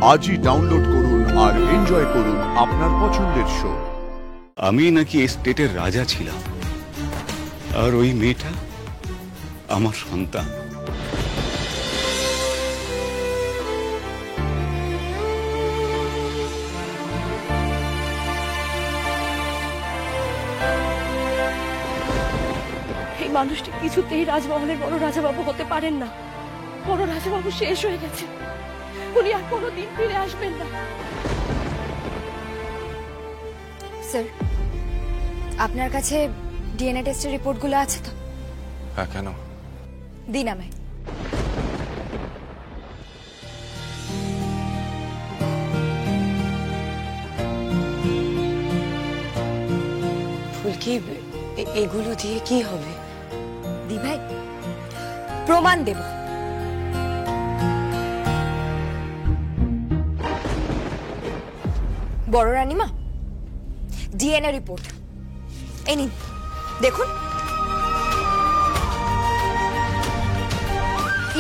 আজই ডাউনলোড করুন আর এনজয় করুন আপনার পছন্দের শো। আমি নাকি এস্টেটের রাজা ছিলাম, আর ওই মেয়েটা আমার সন্তান। এই মানুষটি কিছুতেই রাজমহলের বড় রাজাবাবু হতে পারেন না। বড় রাজাবাবু শেষ হয়ে গেছে, উনি আর কোনোদিন ফিরে আসবেন না। স্যার, আপনার কাছে ডিএনএ টেস্টের রিপোর্টগুলো আছে তো? হ্যাঁ, কেন? দিন আমায়। ফুলকি, এগুলো দিয়ে কি হবে? দি ভাই, প্রমাণ দেব। বড় রানীমা, ডিএনএ রিপোর্ট এই নিন, দেখুন।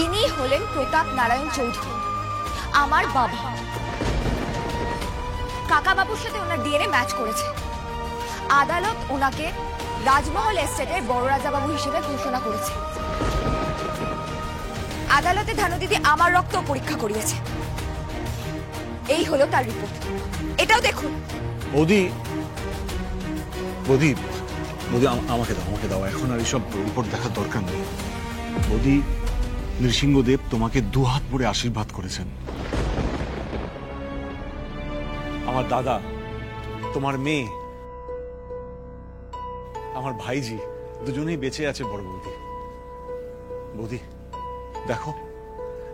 ইনি হলেন প্রতাপ নারায়ণ চৌধুরী, আমার বাবা। কাকা বাবুর সাথে ওনার ডিএনএ ম্যাচ করেছে। আদালত ওনাকে রাজমহল এস্টেটের বড় রাজাবাবু হিসেবে ঘোষণা করেছে। আদালতে ধানু দিদি আমার রক্ত পরীক্ষা করিয়েছে। এই হলো তার রিপোর্ট, এটাও দেখুন। বৌদি বৌদি বৌদি, আমাকে দাও। এখন আর এইসব রিপোর্ট দেখার দরকার নেই। বৌদি, নৃসিংহদেব তোমাকে দুহাত ভরে আশীর্বাদ করেছেন। আমার দাদা, তোমার মেয়ে, আমার ভাইজি দুজনেই বেঁচে আছে। বড় বৌদি, বৌদি দেখো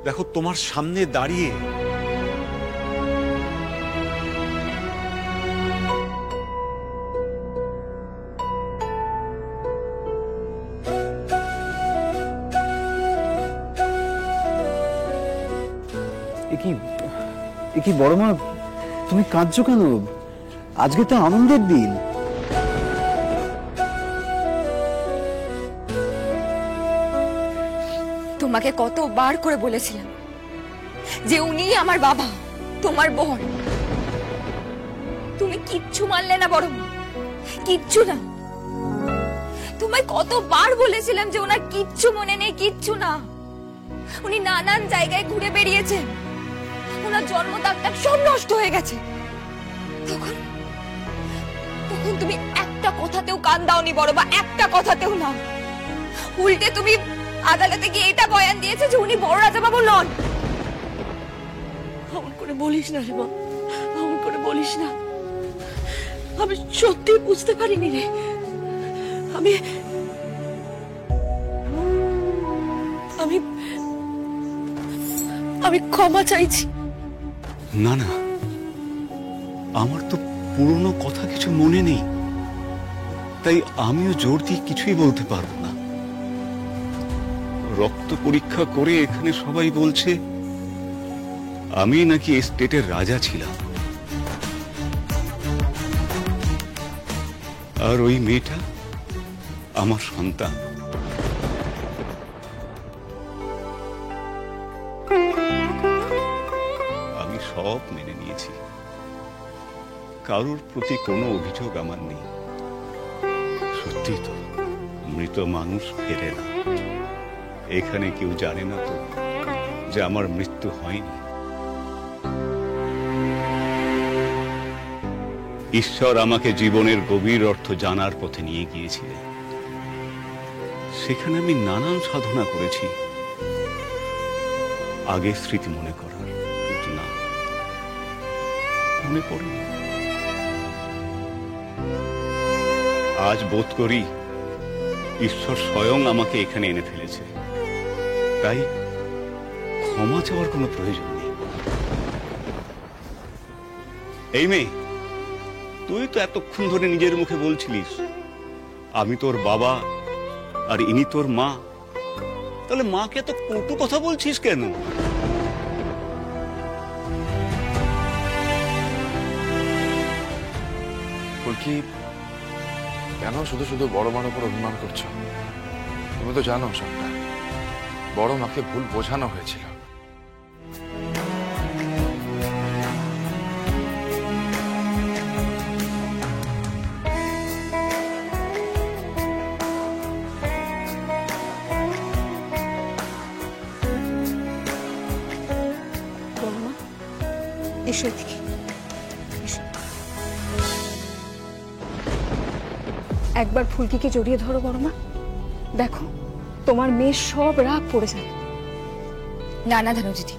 দেখো, তোমার সামনে দাঁড়িয়ে কি বড় মা, তুমি কাঁদছো কেন? আজকে তো আনন্দের দিন। তোমাকে কতবার করে বলেছিলাম যে উনি আমার বাবা, তোমার বোন। তুমি কিচ্ছু মানলে না বড় মা, কিচ্ছু না। তোমায় কতবার বলেছিলাম যে ওনার কিচ্ছু মনে নেই, কিচ্ছু না। উনি নানান জায়গায় ঘুরে বেরিয়েছেন, ওনার জন্ম দাগটাগ সব নষ্ট হয়ে গেছে। তখন তুমি একটা কথাতেও কান দাওনি বড় বা, একটা কথাতেও না। উল্টে তুমি আদালতে গিয়ে এটা বয়ান দিয়েছে যে উনি বড় রাজাবাবু নন। অমন করে বলিস না রে মা, অমন করে বলিস না। আমি সত্যি বুঝতে পারিনি রে। আমি আমি আমি ক্ষমা চাইছি। না না, আমার তো পুরনো কথা কিছু মনে নেই, তাই আমিও জোর দিয়ে কিছুই বলতে পারবো না। রক্ত পরীক্ষা করে এখানে সবাই বলছে আমি নাকি এস্টেটের রাজা ছিলাম, আর ওই মেয়েটা আমার সন্তান। আমি সব মেনে নিয়েছি, কারোর প্রতি কোনো অভিযোগ আমার নেই। সত্যি তো, মৃত মানুষ ফেরে না। এখানে কেউ জানে না তো যে আমার মৃত্যু হয়নি। ঈশ্বর আমাকে জীবনের গভীর অর্থ জানার পথে নিয়ে গিয়েছিলেন। সেখানে আমি নানান সাধনা করেছি আগের স্মৃতি মনে করার, কিন্তু না, মনে পড়ে। আজ বোধ করি ঈশ্বর স্বয়ং আমাকে এখানে এনে ফেলেছে, তাই ক্ষমা চাওয়ার কোনো প্রয়োজন নেই। এই মেয়ে, তুই তো এতক্ষণ ধরে নিজের মুখে বলছিলিস আমি তোর বাবা আর ইনি তোর মা, তাহলে মাকে এত কটু কথা বলছিস কেন? ফুলকি, কেন শুধু শুধু বড় মার উপর অভিমান করছো? তুমি তো জানো সবটা। বড় মাকে ভুল বোঝানো হয়েছিল। এসো এদিকে এসো। একবার ফুলকিকে জড়িয়ে ধরো বড় মা, দেখো তোমার মেয়ে সব রাগ পড়ে যাবে। না না ধানু দিদি,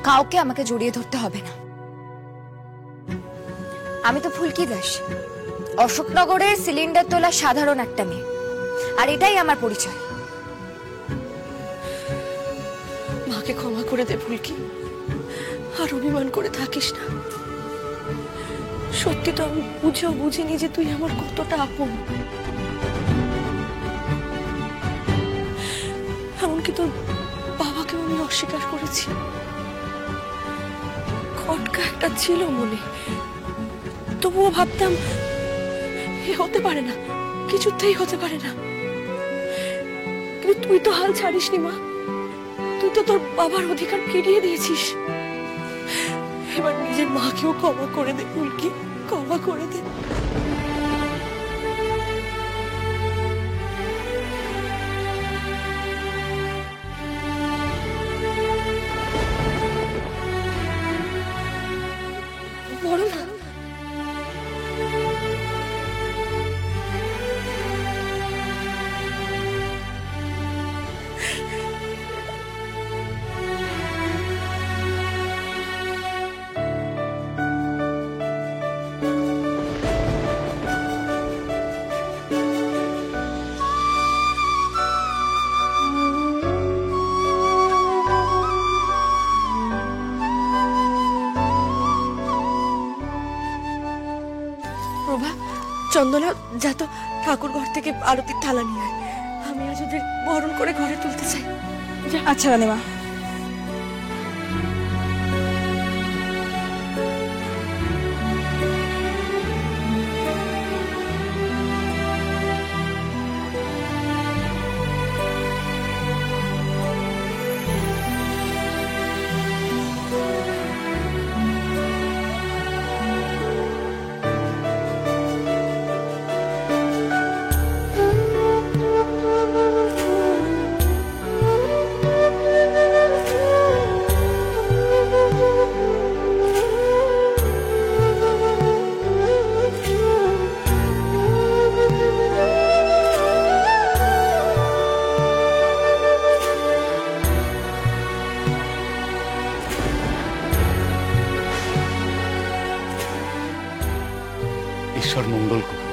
কাউকে আমাকে জড়িয়ে ধরতে হবে না। আমি তো ফুলকি দাস, অশোকনগরের সিলিন্ডার তোলা সাধারণ একটা মেয়ে, আর এটাই আমার পরিচয়। মাকে ক্ষমা করে দে ফুলকি, আর অভিমান করে থাকিস না। সত্যি তো আমি বুঝেও বুঝিনি যে তুই আমার কতটা আপন। এমনকি তোর বাবাকেও আমি অস্বীকার করেছি। খটকা একটা ছিল মনে, তবুও ভাবতাম এ হতে পারে না, কিছুতেই হতে পারে না। কিন্তু তুই তো হাল ছাড়িসনি মা, তুই তো তোর বাবার অধিকার ফিরিয়ে দিয়েছিস। এবার নিজের মাকেও ক্ষমা করে দে ফুলকি, ক্ষমা করে দে। বড় মা, প্রভা, চন্দনা, যা তো ঠাকুর ঘর থেকে আরতির থালা নিয়ে আয়। আমি আজ ওদের বরণ করে ঘরে তুলতে চাই। আচ্ছা রানীমা। ঈশ্বর মঙ্গল করুন।